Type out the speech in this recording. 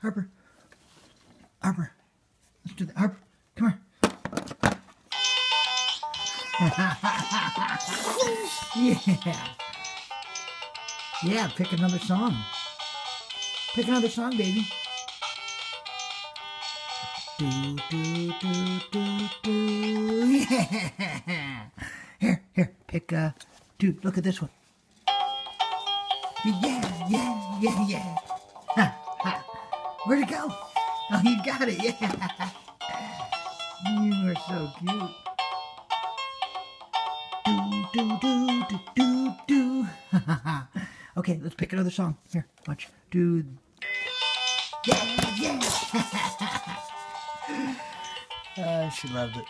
Harper. Harper. Let's do that. Harper, come here. Yeah. Yeah, pick another song. Pick another song, baby. Do, do, do, do, do. Yeah. Here, pick dude, look at this one. Yeah. Ha, ha. Where'd it go? Oh, you got it, yeah. You are so cute. Do. Okay, let's pick another song. Here, watch. Do. Yeah. She loved it.